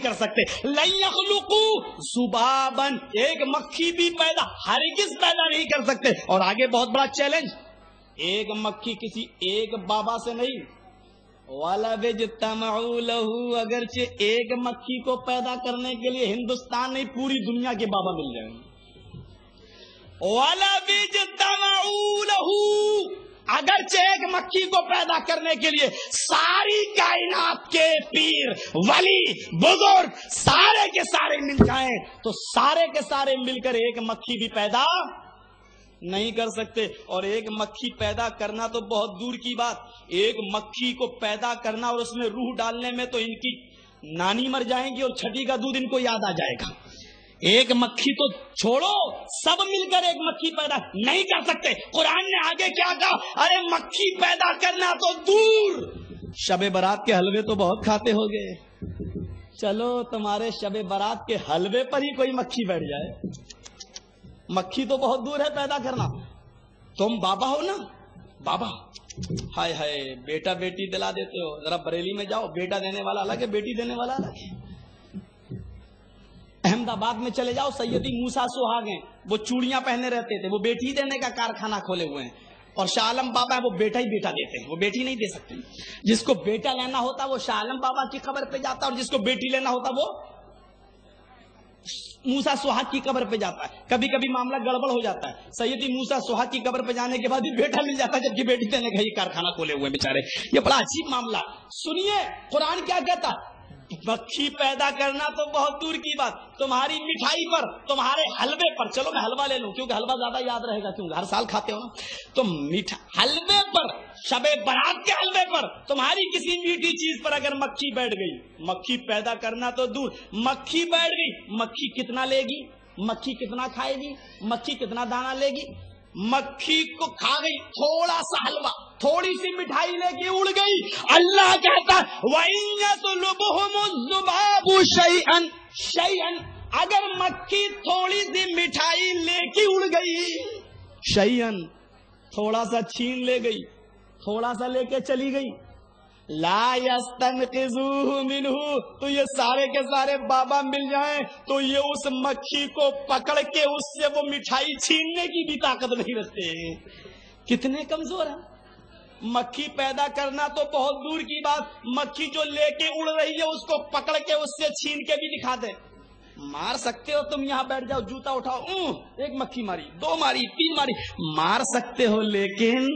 کر سکتے. لن یخلقوا ذبابا, ایک مکھی بھی پیدا ہرگز پیدا نہیں کر سکتے. اور آگے بہت بڑا چیلنج, ایک مکھی کسی ایک بابا سے نہیں. وَلَوِ اجْتَمَعُوا لَهُ, اگرچہ ایک مکھی کو پیدا کرنے کے لیے ہندوستان نہیں پوری دنیا کے بابا مل جائیں. وَلَوِ اجْتَمَعُوا لَهُ, اگرچہ ایک مکھی کو پیدا کرنے کے لیے ساری کائنات کے پیر ولی بزرگ سارے کے سارے مل جائیں تو سارے کے سارے مل کر ایک مکھی بھی پیدا نہیں کر سکتے. اور ایک مکھی پیدا کرنا تو بہت دور کی بات, ایک مکھی کو پیدا کرنا اور اس میں روح ڈالنے میں تو ان کی نانی مر جائیں گی اور چھٹی کا دودھ ان کو یاد آ جائے گا. ایک مکھی تو چھوڑو, سب مل کر ایک مکھی پیدا نہیں کر سکتے. قرآن نے آگے کیا کہا, ارے مکھی پیدا کرنا تو دور, شب برات کے حلوے تو بہت کھاتے ہو گئے, چلو تمہارے شب برات کے حلوے پر ہی کوئی مکھی بیٹھ جائے. مکھی تو بہت دور ہے پیدا کرنا. تم بابا ہو نا, بابا ہائے ہائے بیٹا بیٹی دلا دیتے ہو, ذرا بریلی میں جاؤ, بیٹا دینے والا الگ ہے, بیٹی دینے والا الگ ہے. احمد آباد میں چلے جاؤ, سیدی موسیٰ سہاگ ہیں, وہ چوڑیاں پہنے رہتے تھے, وہ بیٹی دینے کا کارخانہ کھولے ہوئے ہیں. اور شاہ عالم بابا ہے, وہ بیٹا ہی بیٹا دیتے ہیں, وہ بیٹی نہیں دے سکتے. جس کو بیٹا لینا ہوتا وہ شاہ عالم بابا کی قبر پہ جاتا, اور جس کو بیٹی لینا ہوتا وہ موسیٰ سہاگ کی قبر پہ جاتا ہے. کبھی کبھی معاملہ گڑبڑ ہو جاتا ہے, سیدی موسیٰ سہاگ کی قبر پہ جانے کے بعد بھی بیٹا مل جاتا ہے, جبکہ بیٹی دینے کا ہی کارخانہ کھولے ہوئے بیچارے. یہ بڑا عجیب معاملہ. سنیے قرآن کیا کہتا, مکھی پیدا کرنا تو بہت دور کی بات, تمہاری مٹھائی پر, تمہارے حلوے پر, چلو میں حلوہ لے لوں کیونکہ حلوہ زیادہ یاد رہے گا, کیونکہ ہر سال کھاتے ہو نا, تو حلوے پر, شب برات کے حلوے پر, تمہاری کسی میٹھی چیز پر اگر مکھی بیٹھ گئی, مکھی پیدا کرنا تو دور, مکھی بیٹھ گئی, مکھی کتنا لے گی, مکھی کتنا کھائے گی, مکھی کتنا دانہ لے گی. مکھی کو کھا گئی تھوڑا سا حلوہ, تھوڑی سی مٹھائی لے کے اڑ گئی. اللہ کہتا وَإِن يَطْلُبْهُمُ الذُّبَابُ شَيْئًا شَيْئًا, اگر مکھی تھوڑی سی مٹھائی لے کے اڑ گئی, شَيْئًا تھوڑا سا چھین لے گئی, تھوڑا سا لے کے چلی گئی, لا يستنقذوه منه, تو یہ سارے کے سارے بابا مل جائیں تو یہ اس مکھی کو پکڑ کے اس سے وہ مٹھائی چھیننے کی بھی طاقت نہیں رکھتے. کتنے کمزور ہیں. مکھی پیدا کرنا تو بہت دور کی بات, مکھی جو لے کے اڑ رہی ہے اس کو پکڑ کے اس سے چھین کے بھی دکھا دے. مار سکتے ہو تم, یہاں بیٹھ جاؤ, جوتا اٹھاؤ, ایک مکھی ماری, دو ماری, تین ماری, مار سکتے ہو, لیکن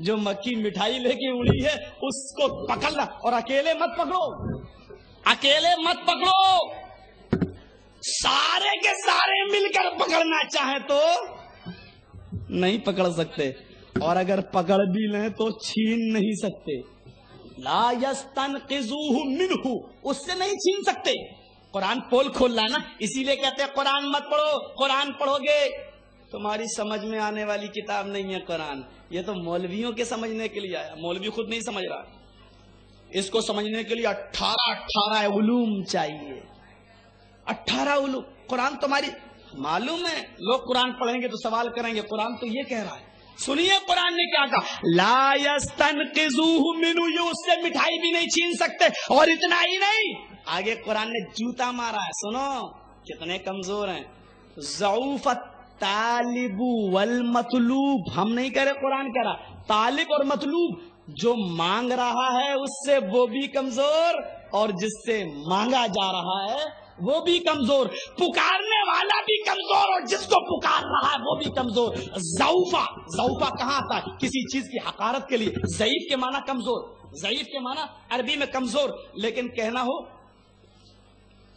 جو مکھی مٹھائی لے کے اڑی ہے اس کو پکڑنا, اور اکیلے مت پکڑو, اکیلے مت پکڑو, سارے کے سارے مل کر پکڑنا چاہیں تو نہیں پکڑ سکتے, اور اگر پکڑ بھی لیں تو چھین نہیں سکتے. لا یستنقذوہ منہ, اس سے نہیں چھین سکتے. قرآن پول کھول لا نا, اسی لیے کہتے ہیں قرآن مت پڑھو, قرآن پڑھو گے تمہاری سمجھ میں آنے والی کتاب نہیں ہے قرآن, یہ تو مولویوں کے سمجھنے کے لیے آیا, مولوی خود نہیں سمجھ رہا. اس کو سمجھنے کے لیے 18 علوم چاہیے, 18 علوم. قرآن تمہاری معلوم ہے, لوگ قرآن پڑھیں گے تو سوال کریں گے, قرآن تو یہ کہہ رہا ہے. سنیے قرآن نے کیا کہا, لا یستنقذوہ منہ, یہ اس سے مٹھائی بھی نہیں چھین سکتے. اور اتنا ہی نہیں, آگے قرآن نے جوتا مارا ہے, سنو کتنے کمزور ہیں. ضعف الطالب والمطلوب, ہم نہیں کہہ رہے, قرآن کہہ رہا طالب اور مطلوب, جو مانگ رہا ہے اس سے وہ بھی کمزور, اور جس سے مانگا جا رہا ہے وہ بھی کمزور, پکارنے والا بھی کمزور اور جس کو پکار رہا ہے وہ بھی کمزور. ضعفہ کہاں آتا ہے؟ کسی چیز کی حقارت کے لیے. ضعیف کے معنی کمزور, ضعیف کے معنی عربی میں کمزور, لیکن کہنا ہو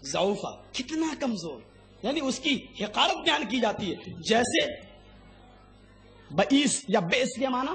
ضعفہ کتنا کمزور, یعنی اس کی حقارت بیان کی جاتی ہے. جیسے بئیس یا بیس کے معنی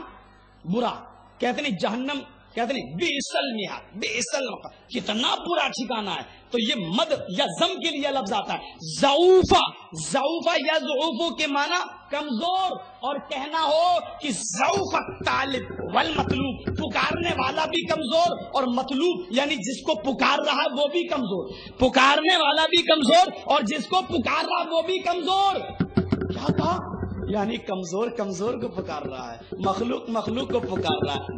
برا, کہتے نہیں جہنم, کہتے نہیں بیسل میہاد, بیسل کتنا برا ٹھکانا ہے, تو یہ مد یا زم کے لیے لفظ آتا ہے. ضعوفہ یا ضعوفو کے معنی کمزور, اور کہنا ہو کہ ضعف الطالب والمطلوب, پکارنے والا بھی کمزور اور مطلوب یعنی جس کو پکار رہا ہے وہ بھی کمزور, پکارنے والا بھی کمزور اور جس کو پکار رہا وہ بھی کمزور. کیا کہا؟ یعنی کمزور کو پکار رہا ہے, مخلوق کو پکار رہا ہے,